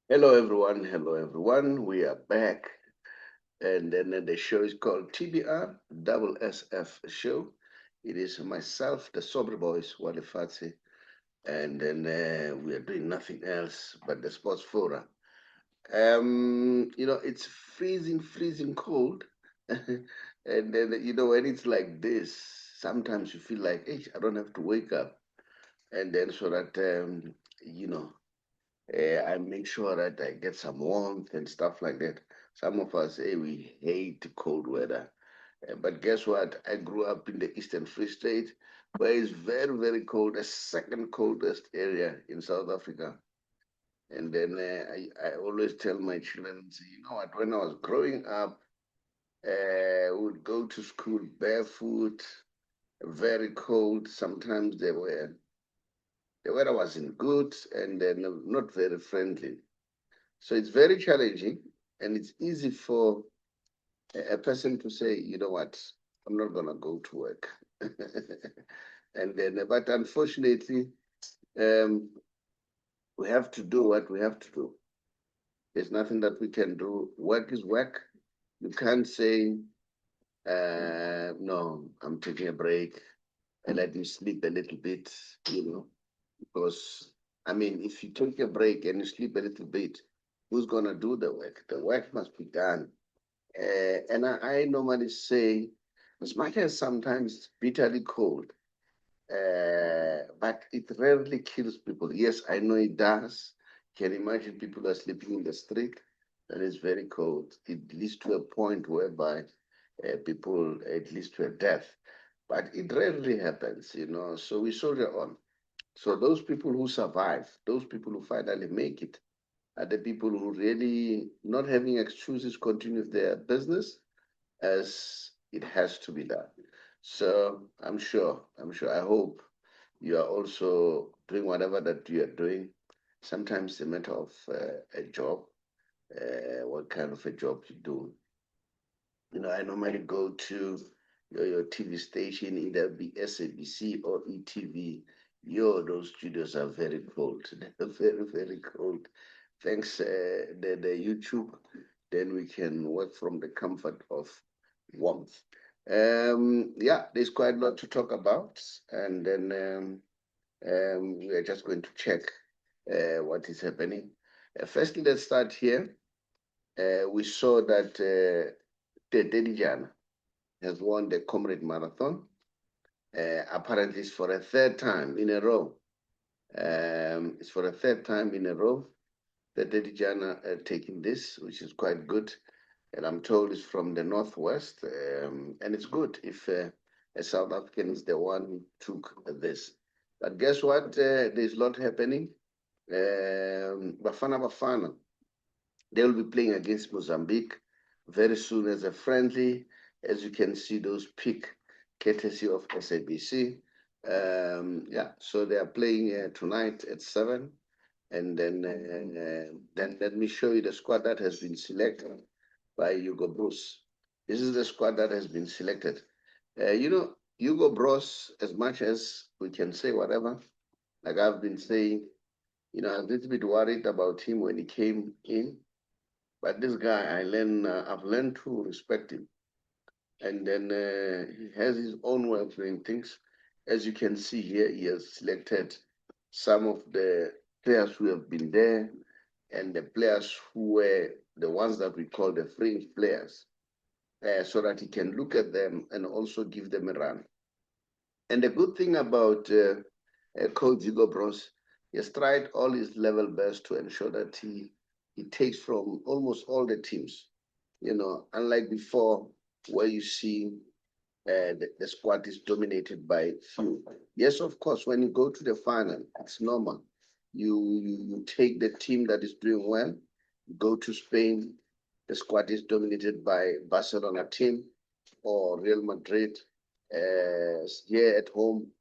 Hello, everyone. Hello, everyone. We are back. And then the show is called TBR SSF Show. It is myself, the Saubrey Boyz Walefatshe. And then we are doing nothing else but the sports fora. It's freezing, freezing cold. And then, when it's like this, sometimes you feel like, hey, I don't have to wake up. And then so that, you know, I make sure that I get some warmth and stuff like that. Some of us say we hate cold weather. But guess what? I grew up in the Eastern Free State, where it's very, very cold, the second coldest area in South Africa. And then I always tell my children, say, you know what, when I was growing up, we would go to school barefoot, very cold. Sometimes the weather wasn't good and then not very friendly. So it's very challenging, and it's easy for a person to say, you know what, I'm not going to go to work. And then, but unfortunately, um, we have to do what we have to do. There's nothing that we can do. Work is work. You can't say, no, I'm taking a break and let me sleep a little bit, because, I mean, if you take a break and you sleep a little bit, who's going to do the work? The work must be done. And I normally say, as much as sometimes it's bitterly cold, but it rarely kills people. Yes, I know it does. Can imagine people are sleeping in the street and it's very cold. It leads to a point whereby people, it leads to a death. But it rarely happens. So we soldier on. So those people who survive, those people who finally make it, are the people who really, not having excuses, continue their business as it has to be done. So I hope you are also doing whatever that you are doing. Sometimes it's a matter of a job, what kind of a job you do. I normally go to your TV station, either be SABC or ETV. Those studios are very cold. They're very, very cold. Thanks the YouTube, then we can work from the comfort of warmth. Yeah, there's quite a lot to talk about, and then we are just going to check what is happening. Firstly, let's start here. We saw that Teddy has won the Comrade Marathon. Apparently, it's for a third time in a row. It's for a third time in a row that Dedijana taking this, which is quite good. And I'm told it's from the Northwest. And it's good if a South African is the one who took this. But guess what? There's a lot happening. Bafana, they will be playing against Mozambique very soon as a friendly. As you can see, those pick courtesy of SABC. Yeah, so they are playing tonight at 7. And then let me show you the squad that has been selected by Hugo Bruce. This is the squad that has been selected. Hugo Bros, as much as we can say whatever, like I've been saying, I was a little bit worried about him when he came in. But this guy, I've learned to respect him. And then he has his own way of doing things. As you can see here, he has selected some of the players who have been there and the players who were the ones that we call the fringe players, so that he can look at them and also give them a run. And the good thing about Coach Zigo Bros, he has tried all his level best to ensure that he takes from almost all the teams. Unlike before, where you see the squad is dominated by few. Yes, of course, when you go to the final, it's normal. You take the team that is doing well. You go to Spain, the squad is dominated by Barcelona team or Real Madrid. Here at home,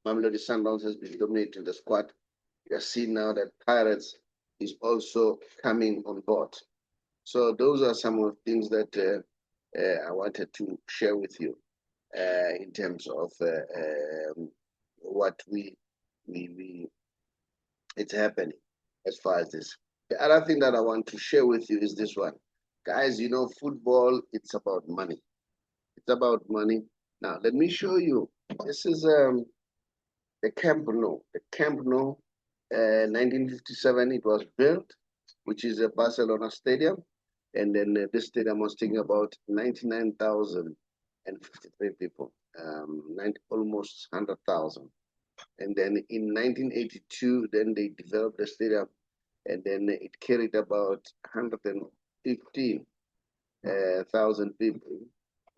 Mamelodi Sundowns has been dominating the squad. You are seeing now that Pirates is also coming on board. So those are some of the things that I wanted to share with you in terms of what we it's happening as far as this. The other thing that I want to share with you is this one. Guys, you know, football, it's about money. It's about money. Now, let me show you. This is the Camp Nou. The Camp Nou, 1957, it was built, which is a Barcelona stadium. And then this stadium was taking about 99,053 people, 90, almost 100,000. And then in 1982, then they developed the stadium, and then it carried about 115,000 people,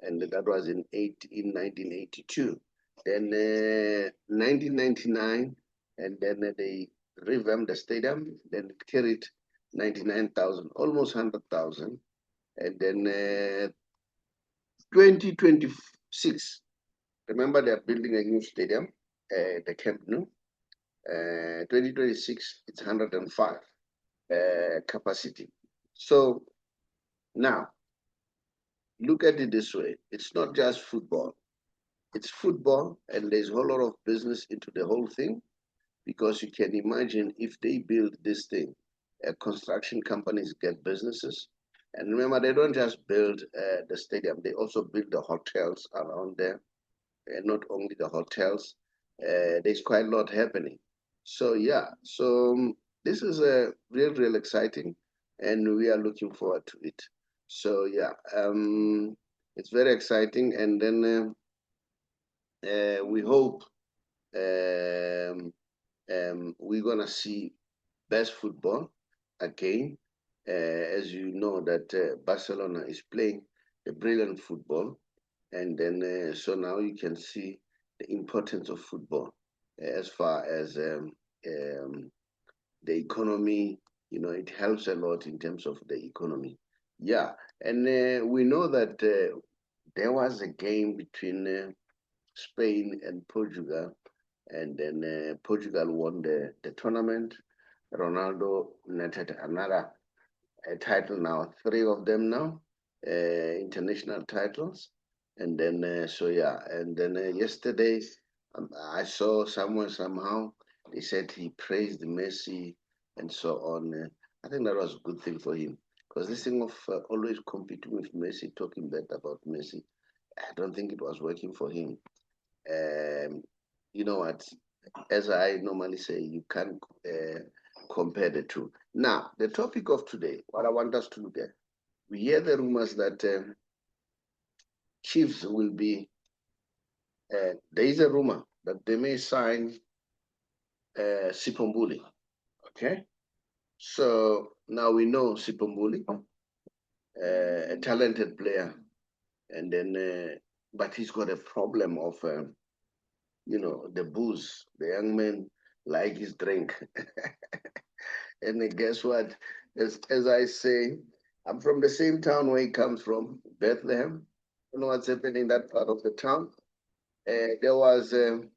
and that was in 1982. Then 1999, and then they revamped the stadium. Then it carried 99,000, almost 100,000. And then 2026, remember they're building a new stadium, the Camp Nou. 2026, it's 105 capacity. So now, look at it this way. It's not just football. It's football, and there's a whole lot of business into the whole thing, because you can imagine if they build this thing, construction companies get businesses. And remember, they don't just build the stadium, they also build the hotels around there. And not only the hotels, there's quite a lot happening. So yeah, so this is a real exciting, and we are looking forward to it. So yeah, it's very exciting, and then we hope we're gonna see best football again. As you know that Barcelona is playing a brilliant football, and then so now you can see the importance of football as far as the economy. You know, it helps a lot in terms of the economy. Yeah, and we know that there was a game between Spain and Portugal, and then Portugal won the tournament. Ronaldo netted another title now, three of them now, international titles. And then, so yeah, and then yesterday I saw someone somehow, they said he praised Messi and so on. I think that was a good thing for him, because this thing of always competing with Messi, talking bad about Messi, I don't think it was working for him. You know what? As I normally say, you can't compare the two. Now, the topic of today, what I want us to look at, we hear the rumors that Chiefs will be, there is a rumor that they may sign Sipho Mbuli, okay? So now we know Sipho Mbuli, a talented player, and then, but he's got a problem of, you know, the booze. The young man like his drink. And guess what? As I say, I'm from the same town where he comes from, Bethlehem. You know what's happening in that part of the town? There was the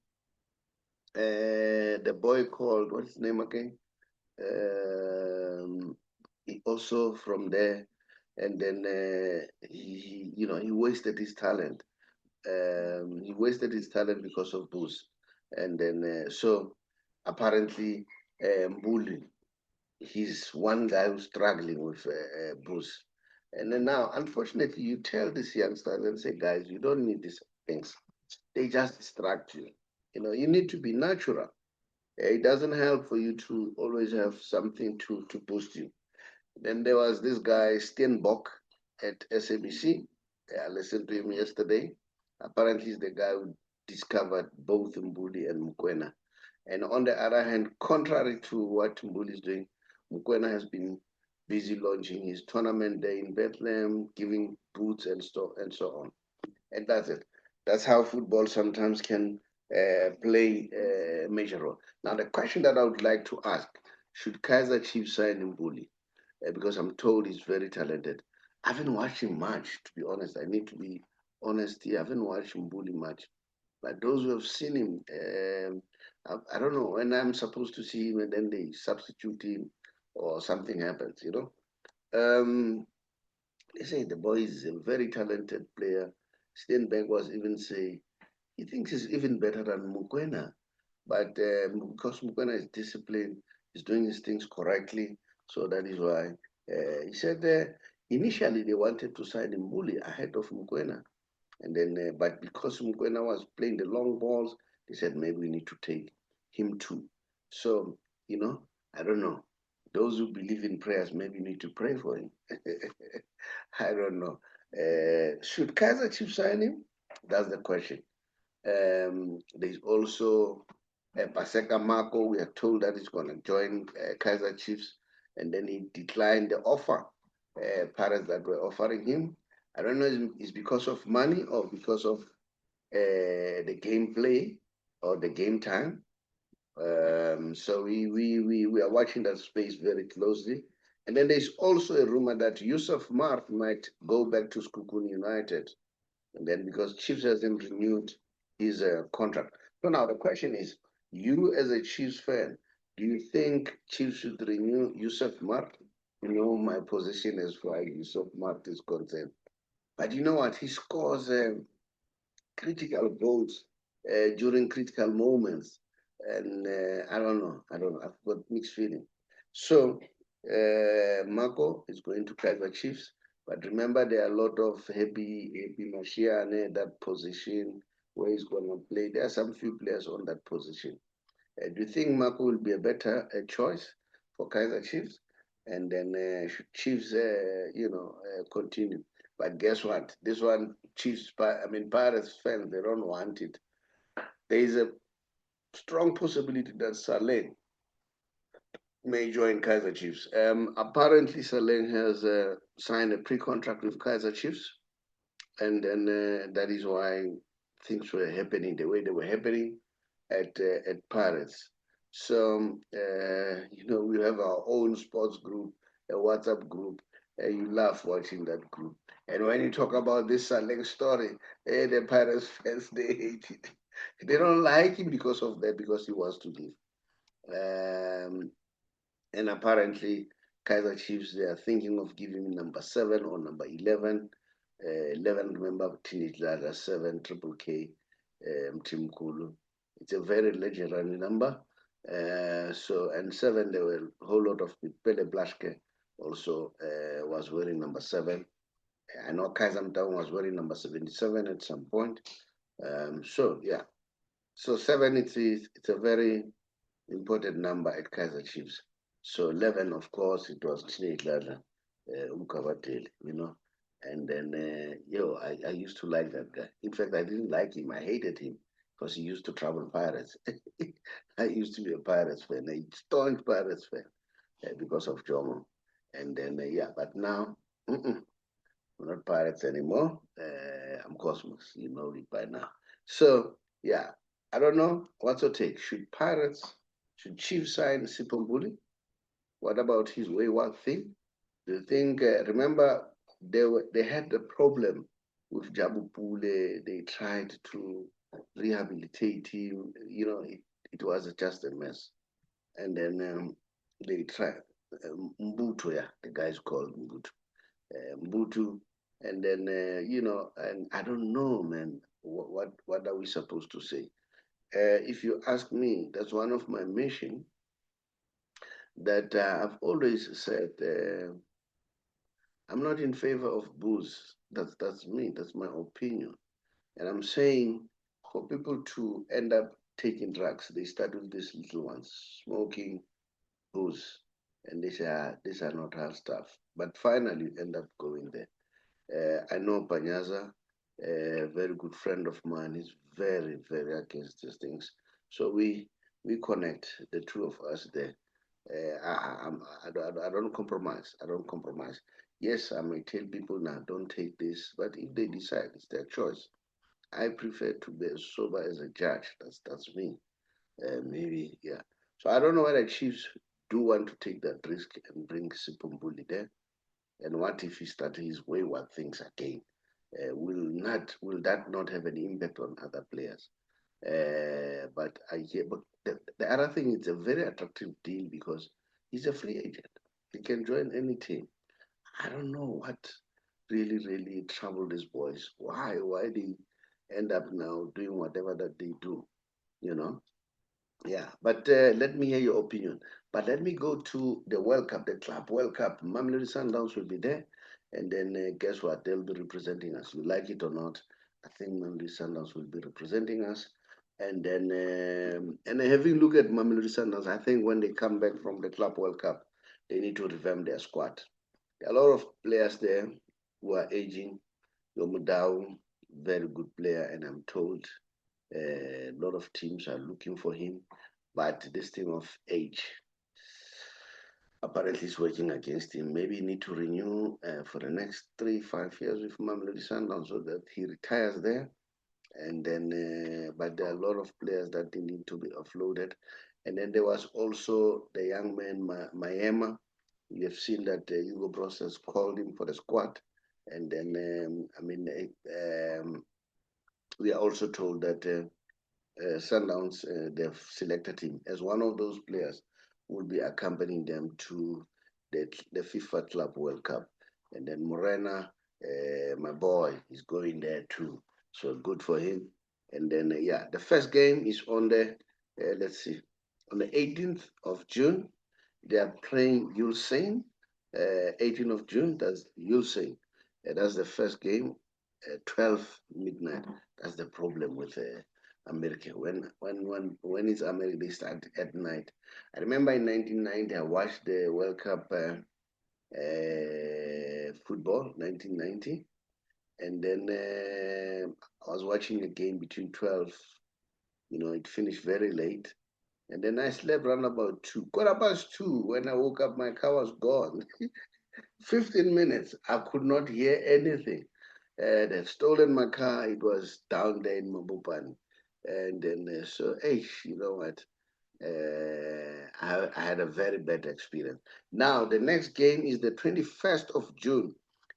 boy called, what's his name again? He also from there, and then you know, he wasted his talent. He wasted his talent because of booze, and then so apparently Mbuli, he's one guy who's struggling with booze. And then now, unfortunately, you tell these youngsters and say, guys, you don't need these things. They just distract you. You know, you need to be natural. It doesn't help for you to always have something to boost you. Then there was this guy, Steenbok, at SABC. I listened to him yesterday. Apparently, he's the guy who discovered both Mbuli and Mukwena. And on the other hand, contrary to what Mbuli is doing, Mukwena has been busy launching his tournament there in Bethlehem, giving boots and so on. And that's it. That's how football sometimes can play a major role. Now, the question that I would like to ask, should Kaizer Chiefs sign Mbuli? Because I'm told he's very talented. I haven't watched him much, to be honest. I need to be honest here. I haven't watched Mbuli much. But those who have seen him, I don't know when I'm supposed to see him and then they substitute him or something happens, you know. They say the boy is a very talented player. Steenberg was even say he thinks he's even better than Mukwena. But because Mukwena is disciplined, he's doing his things correctly. So that is why he said initially they wanted to sign Mbuli ahead of Mukwena. And then, but because Mukwena was playing the long balls, they said maybe we need to take him too. So, I don't know. Those who believe in prayers maybe need to pray for him. I don't know. Should Kaizer Chiefs sign him? That's the question. There's also Paseka Marco. We are told that he's going to join Kaizer Chiefs, and then he declined the offer, Paris that were offering him. I don't know if it's because of money or because of the gameplay or the game time. So we are watching that space very closely. And then there's also a rumor that Yusuf Marth might go back to Skukun United. And then because Chiefs hasn't renewed his contract. So now the question is, you as a Chiefs fan, do you think Chiefs should renew Yusuf Marth? You know my position as far as Yusuf Marth is concerned. But you know what? He scores critical goals during critical moments. And I don't know. I've got mixed feeling. So Marco is going to Kaizer Chiefs. But remember, there are a lot of happy Mashiane, that position where he's going to play. There are some few players on that position. Do you think Marco will be a better choice for Kaizer Chiefs? And then should Chiefs, continue? But guess what? This one, Chiefs, Pirates fans, they don't want it. There is a strong possibility that Saleng may join Kaizer Chiefs. Apparently, Saleng has signed a pre-contract with Kaizer Chiefs, and then that is why things were happening the way they were happening at Pirates. So we have our own sports group, a WhatsApp group. You laugh watching that group. And when you talk about this Saleng story, the Pirates fans, they hate it. They don't like him because of that, because he wants to leave. And apparently, Kaizer Chiefs, they are thinking of giving him number 7 or number 11. 11, remember, Teenage Ladder, 7, Triple K, Tim Kulu. It's a very legendary number. And 7, there were a whole lot of people. Pele Blaschke also was wearing number 7. I know Kaizer Town was wearing number 77 at some point. Yeah. So 7, it's a very important number at Kaizer Chiefs. So 11, of course, it was Teenage Ladder, Umkavateli, And then, I used to like that guy. In fact, I didn't like him. I hated him because he used to travel Pirates. I used to be a Pirates fan, a staunch Pirates fan because of Jomo. And then, but now, we're not Pirates anymore. I'm Cosmos, you know it by now. So, yeah, I don't know. What's your take? Should Chiefs sign Sipho Mbuli? What about his wayward thing? Do you think, remember, they had the problem with Jabu Pule. They tried to rehabilitate him. It was just a mess. And then they tried. Mbutu, yeah, the guy's called Mbutu. Mbutu. And then, and I don't know, man, what are we supposed to say? If you ask me, that's one of my mission that I've always said. I'm not in favor of booze. That's me. That's my opinion. And I'm saying for people to end up taking drugs, they start with these little ones, smoking, booze, and they say, these are not hard stuff. But finally, you end up going there. I know Panyaza, a very good friend of mine, is very, very against these things. So we connect, the two of us there. I don't compromise. I don't compromise. Yes, I may tell people now, don't take this, but if they decide, it's their choice. I prefer to be as sober as a judge. That's me. Maybe, yeah. So I don't know whether Chiefs do want to take that risk and bring Sipho Mbuli there. And what if he starts his wayward things again? Will that not have an impact on other players? But I hear, but the other thing, it's a very attractive deal because he's a free agent. He can join any team. I don't know what really, really troubled these boys. Why they end up now doing whatever that they do, you know? Yeah, but let me hear your opinion. But let me go to the World Cup, the Club World Cup. Mamelodi Sundowns will be there, and then guess what? They'll be representing us. You like it or not? I think Mamelodi Sundowns will be representing us. And then, having look at Mamelodi Sundowns, I think when they come back from the Club World Cup, they need to revamp their squad. There are a lot of players there who are aging. Yomudau, very good player, and I'm told a lot of teams are looking for him, but this thing of age apparently is working against him. Maybe he need to renew for the next 3, 5 years with Mamelodi Sundowns so that he retires there. And then, but there are a lot of players that they need to be offloaded. And then there was also the young man Mayema. You have seen that Hugo Bros has called him for the squad. And then, we are also told that Sundowns, they've selected him as one of those players who will be accompanying them to the FIFA Club World Cup. And then Morena, my boy, is going there too. So good for him. And then, yeah, the first game is on let's see, on the 18th of June. They are playing Ulsan. 18th of June, that's Ulsan. That's the first game, 12 midnight. That's the problem with America. When it's America, they start at night. I remember in 1990, I watched the World Cup football, 1990, and then I was watching a game between 12. It finished very late, and then I slept around about 2, quarter past 2. When I woke up, my car was gone. 15 minutes, I could not hear anything. They've stolen my car. It was down there in Mabupan. And then, hey, you know what? I had a very bad experience. Now, the next game is the 21st of June.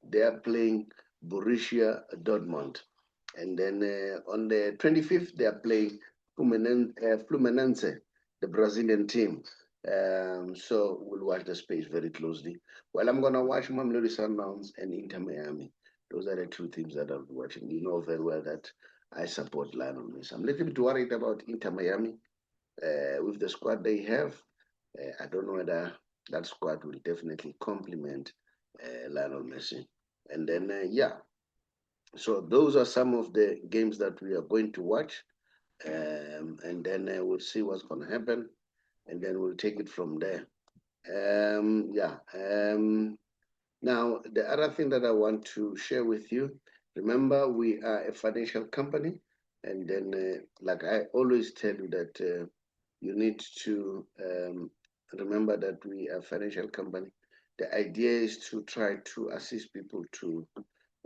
They are playing Borussia Dortmund. And then on the 25th, they are playing Fluminense, the Brazilian team. So we'll watch the space very closely. Well, I'm going to watch Mamelodi Sundowns and Inter Miami. Those are the two teams that I'll be watching. You know very well that I support Lionel Messi. I'm a little bit worried about Inter Miami with the squad they have. I don't know whether that squad will definitely complement Lionel Messi. And then, yeah, so those are some of the games that we are going to watch. And then we'll see what's going to happen. And then we'll take it from there. Yeah. Now, the other thing that I want to share with you, remember, we are a financial company. And then, like I always tell you that you need to remember that we are a financial company. The idea is to try to assist people to,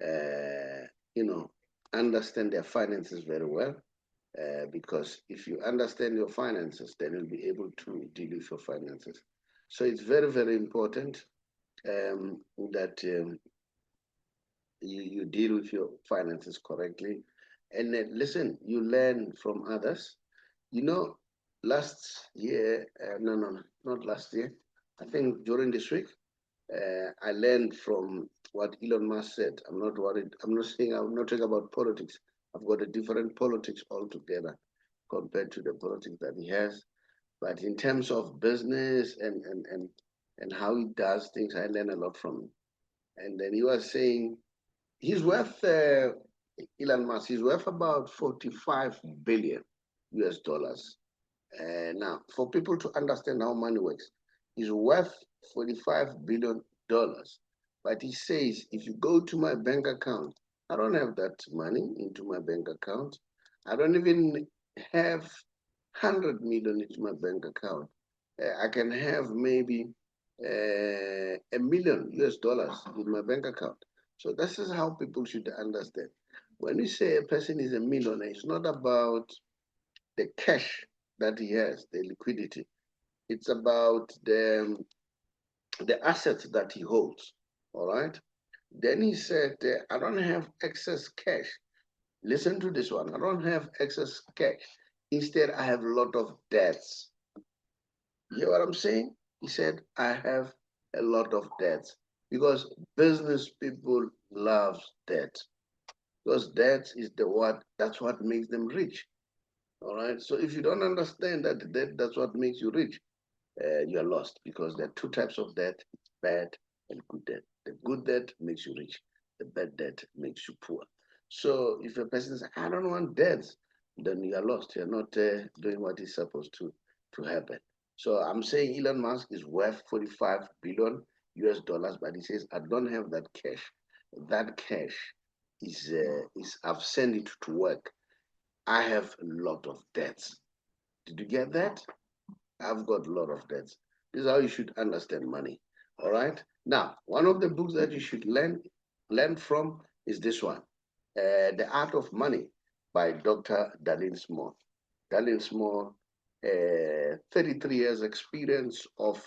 uh, you know, understand their finances very well. Because if you understand your finances, then you'll be able to deal with your finances. So it's very, very important that you deal with your finances correctly. And then, listen, you learn from others. You know, last year, no, not last year. I think during this week, I learned from what Elon Musk said. I'm not worried. I'm not talking about politics. I've got a different politics altogether compared to the politics that he has. But in terms of business and how he does things, I learn a lot from him. And then he was saying he's worth Elon Musk. He's worth about 45 billion US dollars. Now, for people to understand how money works, he's worth $45 billion. But he says, if you go to my bank account, I don't have that money into my bank account. I don't even have 100 million into my bank account. I can have maybe a million US dollars in my bank account. So this is how people should understand. When you say a person is a millionaire, it's not about the cash that he has, the liquidity. It's about the assets that he holds. All right. Then he said, I don't have excess cash. Listen to this one. I don't have excess cash. Instead, I have a lot of debts. You hear what I'm saying? He said, I have a lot of debts because business people love debt because debt is that's what makes them rich. All right. So if you don't understand that that's what makes you rich, you're lost, because there are two types of debt: bad and good debt. The good debt makes you rich. The bad debt makes you poor. So if a person says, "I don't want debts," then you are lost. You're not doing what is supposed to happen. So I'm saying Elon Musk is worth 45 billion US dollars, but he says, "I don't have that cash. That cash is I've sent it to work. I have a lot of debts." Did you get that? I've got a lot of debts. This is how you should understand money. All right. Now, one of the books that you should learn from is this one, The Art of Money by Dr. Darlene Small. Darlene Small, 33 years experience of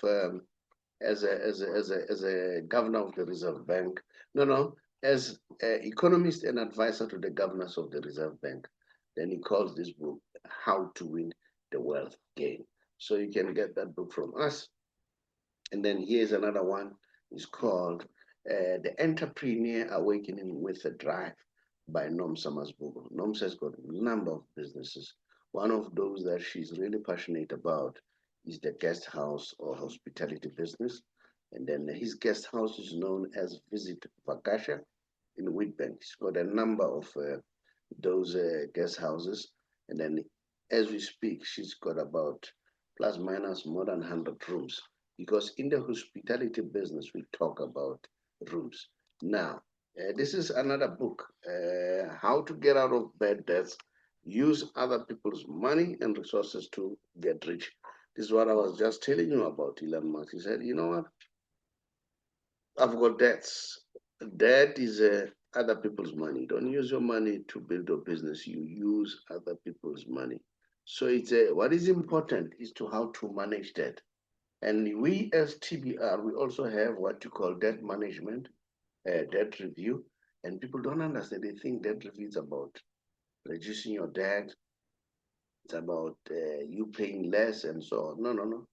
as a governor of the Reserve Bank. No, no, as economist and advisor to the governors of the Reserve Bank. Then he calls this book How to Win the Wealth Game. So you can get that book from us. And then here's another one. It's called The Entrepreneur Awakening with a Drive by Nom Samarsbogo. Nom has got a number of businesses. One of those that she's really passionate about is the guest house or hospitality business. And then his guest house is known as Visit Vakasha in Witbank. He's got a number of those guest houses. And then as we speak, she's got about plus minus more than 100 rooms, because in the hospitality business, we talk about rooms. Now, this is another book, How to Get Out of Bad Debts, Use Other People's Money and Resources to Get Rich. This is what I was just telling you about Elon Musk. He said, you know what? I've got debts. Debt is other people's money. Don't use your money to build a business. You use other people's money. So it's what is important is to how to manage debt. And we as TBR, we also have what you call debt management, debt review. And people don't understand. They think debt review is about reducing your debt. It's about you paying less and so on. No, no, no.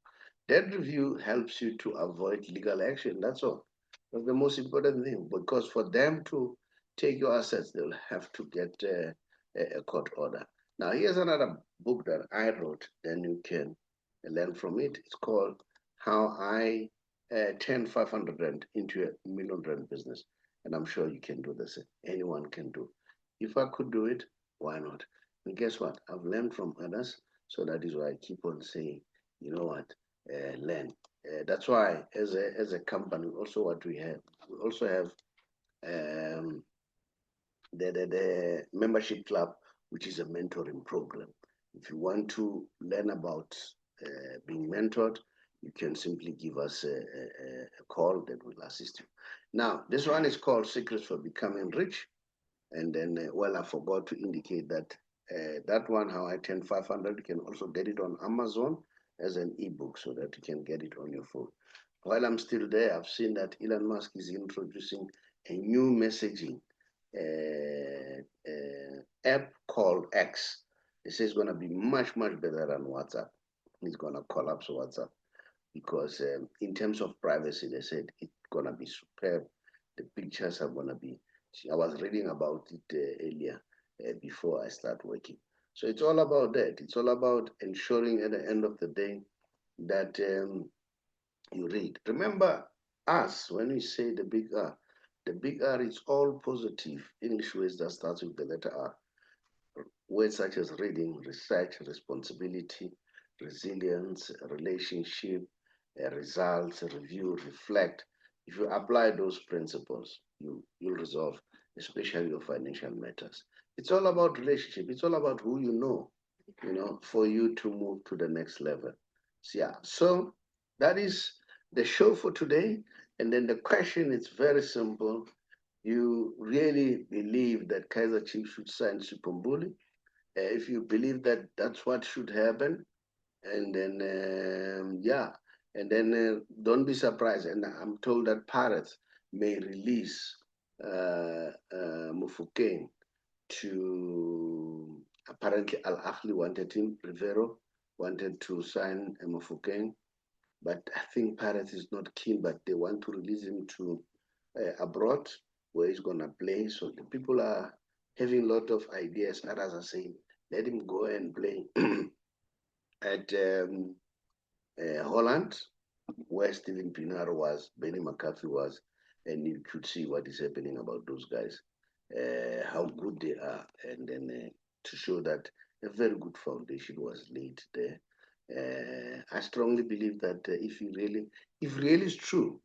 Debt review helps you to avoid legal action. That's all. That's the most important thing, because for them to take your assets, they'll have to get a court order. Now, here's another book that I wrote, then you can learn from it. It's called How I Turned 500 Rand into a Million Rand Business. And I'm sure you can do this. Anyone can do. If I could do it, why not? And guess what? I've learned from others. So that is why I keep on saying, you know what? Learn. That's why, as a company, also what we also have um, the membership club, which is a mentoring program. If you want to learn about being mentored, you can simply give us a call that will assist you. Now, this one is called Secrets for Becoming Rich. And then, well, I forgot to indicate that that one, How I Turned 500, you can also get it on Amazon as an ebook so that you can get it on your phone. While I'm still there, I've seen that Elon Musk is introducing a new messaging app called X. It says it's going to be much, much better than WhatsApp. It's going to collapse WhatsApp because in terms of privacy, they said it's going to be superb. The pictures are going to be, I was reading about it earlier before I start working. So it's all about that. It's all about ensuring at the end of the day that you read. Remember us when we say the big R. The big R is all positive English words that starts with the letter R. Words such as reading, research, responsibility, resilience, relationship, results, review, reflect. If you apply those principles, you'll resolve, especially your financial matters. It's all about relationship. It's all about who you know, for you to move to the next level. So, yeah, so that is the show for today. And then the question is very simple. You really believe that Kaizer Chiefs should sign Sipho Mbuli? If you believe that that's what should happen, and then yeah, and then don't be surprised. And I'm told that Pirates may release Mufokeng to, apparently Al Ahly wanted him. Rivero wanted to sign Mufokeng, but I think Pirates is not keen. But they want to release him to abroad where he's gonna play. So the people are having a lot of ideas. Others are saying let him go and play at Holland, where Steven Pienaar was, Benny McCarthy was, and you could see what is happening about those guys, how good they are, and then to show that a very good foundation was laid there. I strongly believe that if really is true,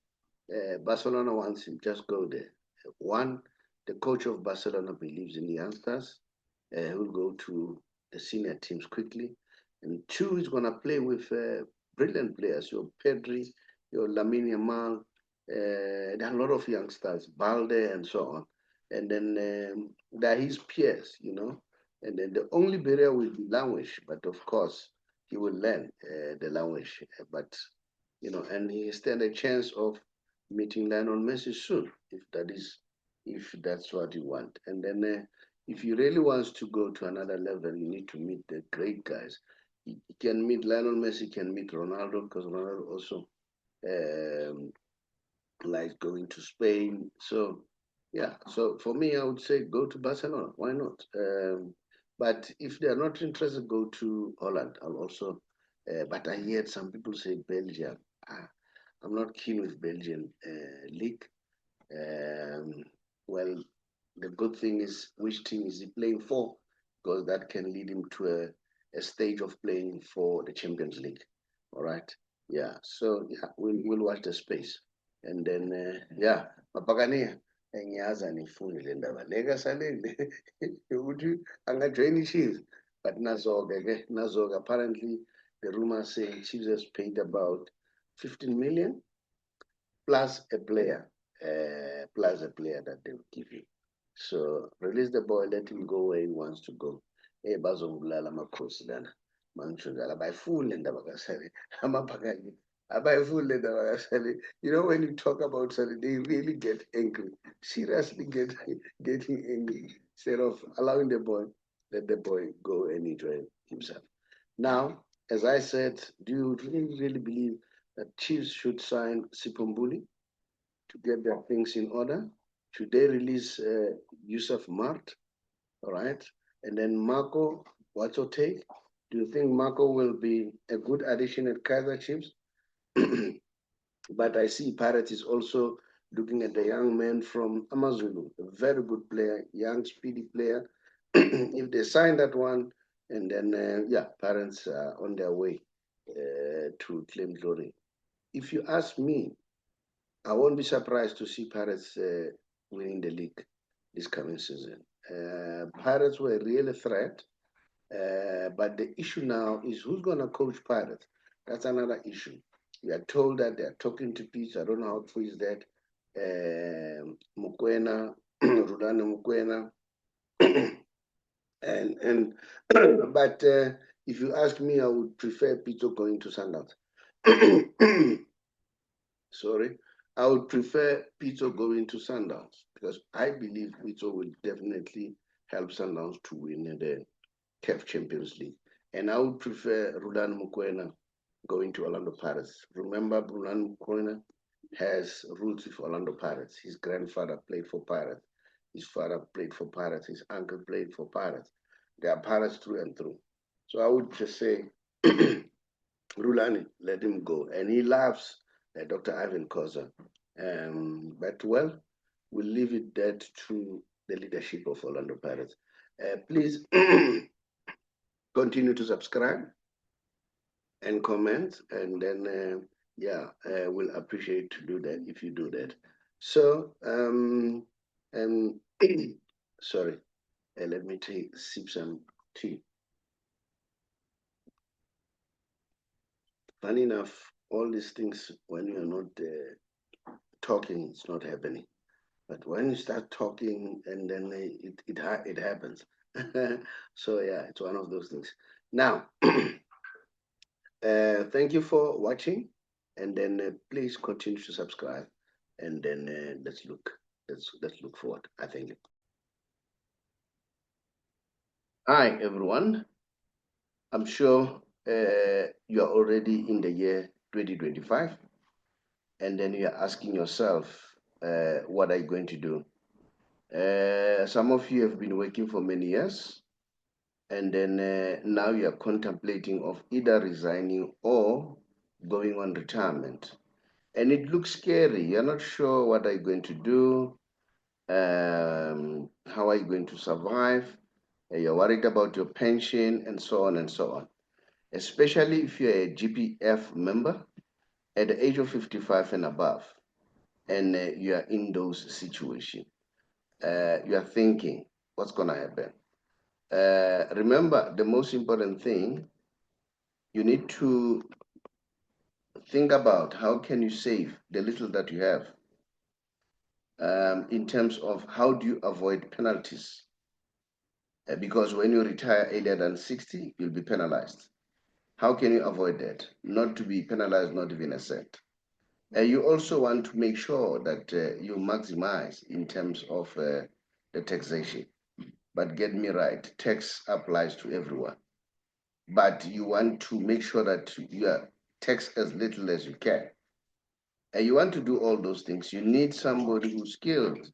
Barcelona wants him, just go there. One, the coach of Barcelona believes in the youngsters. He will go to the senior teams quickly. And two, he's going to play with brilliant players, your Pedri, your Lamine Yamal. There are a lot of youngsters, Balde and so on. And then there are his peers, you know. And then the only barrier will be language, but of course, he will learn the language. But, you know, and he stand a chance of meeting Lionel Messi soon, if that's what you want. And then if you really wants to go to another level, you need to meet the great guys. You can meet Lionel Messi, can meet Ronaldo, because Ronaldo also um, likes going to Spain. So yeah, so for me, I would say go to Barcelona. Why not? But if they are not interested, go to Holland. I'll also. But I heard some people say Belgium. Ah, I'm not keen with Belgian league. Um, well, the good thing is which team is he playing for, because that can lead him to a stage of playing for the Champions League. All right. Yeah. So yeah, we'll watch the space, and then yeah, mabhakani engiyaza nifuni le ndaba leka salele ukuthi angajoin Chiefs, but nazo apparently the rumor saying Chiefs has paid about 15 million plus a player that they will give you. So release the boy, let him go where he wants to go. Eh bazombulala amakhosi lana. Mangisho njalo abayifuni le ndaba kaSally. Amaphakanye abayifuni le ndaba kaSally. You know when you talk about Sally, they really get angry. Seriously getting angry instead of allowing the boy, let the boy go and enjoy himself. Now, as I said, do you really believe that Chiefs should sign Sipho Mbuli to get their things in order? Should they release Yusuf Mart? All right. And then Marco, what's your take? Do you think Marco will be a good addition at Kaizer Chiefs? But I see Pirates is also looking at the young man from Amazulu, a very good player, young, speedy player. If they sign that one, and then, yeah, Pirates are on their way to claim glory. If you ask me, I won't be surprised to see Pirates winning the league this coming season. Pirates were a real threat, but the issue now is who's going to coach Pirates. That's another issue. We are told that they are talking to Peach. I don't know how true is that. Mukwena, Rudane Mukwena, and but if you ask me, I would prefer Pito going to Sundowns. Sorry, I would prefer Pito going to Sundowns because I believe Pito will definitely help Sundowns to win the CAF Champions League. And I would prefer Rulan Mukwena going to Orlando Pirates. Remember, Rulan Mukwena has roots with Orlando Pirates. His grandfather played for Pirates. His father played for Pirates. His uncle played for Pirates. They are Pirates through and through. So I would just say, Rulani, let him go. And he loves Dr. Ivan Koza. But well, we'll leave it that to the leadership of Orlando Pirates. Please continue to subscribe and comment, and then yeah, we'll appreciate to do that if you do that. So, sorry, let me sip some tea. Funny enough, all these things when you're not talking, it's not happening. But when you start talking, and then it happens. So yeah, it's one of those things. Now, thank you for watching, and then please continue to subscribe, and then let's look forward. I thank you. Hi everyone. I'm sure you are already in the year 2025, and then you are asking yourself, what are you going to do? Some of you have been working for many years. and then now you are contemplating of either resigning or going on retirement. And it looks scary. You're not sure what are you going to do, how are you going to survive, you're worried about your pension, and so on and so on. Especially if you're a GPF member at the age of 55 and above, and you are in those situations. You are thinking, what's going to happen? Remember, the most important thing, you need to think about how can you save the little that you have, in terms of how do you avoid penalties. Because when you retire earlier than 60, you'll be penalized. How can you avoid that? Not to be penalized, not even a cent. You also want to make sure that you maximize in terms of the taxation. But get me right, tax applies to everyone. But you want to make sure that you are tax as little as you can. And you want to do all those things. You need somebody who's skilled,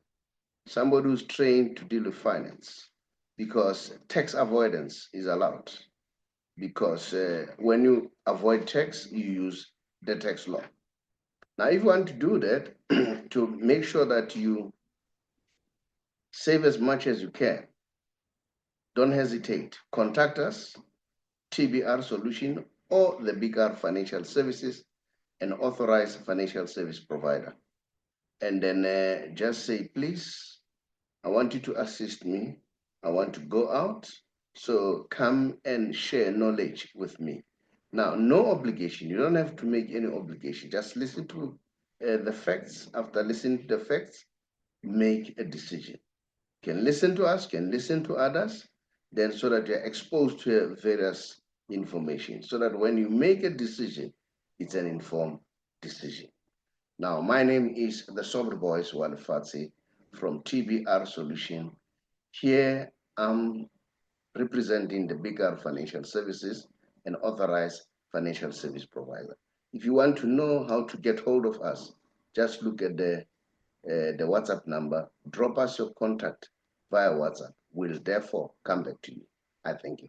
somebody who's trained to deal with finance, because tax avoidance is allowed. Because when you avoid tax, you use the tax law. Now, if you want to do that, to make sure that you save as much as you can, don't hesitate. Contact us, TBR Solution, or the Big R Financial Services, an authorized financial service provider. And then just say, please, I want you to assist me. I want to go out. So come and share knowledge with me. Now, no obligation. You don't have to make any obligation. Just listen to the facts. After listening to the facts, make a decision. Can listen to us, can listen to others, then so that you're exposed to various information, so that when you make a decision, it's an informed decision. Now, my name is the Saubrey Boyz Walefatshe from TBR Solution. Here I'm representing the bigger financial services and authorized financial service provider. If you want to know how to get hold of us, just look at the WhatsApp number, drop us your contact via WhatsApp. We'll therefore come back to you. I thank you.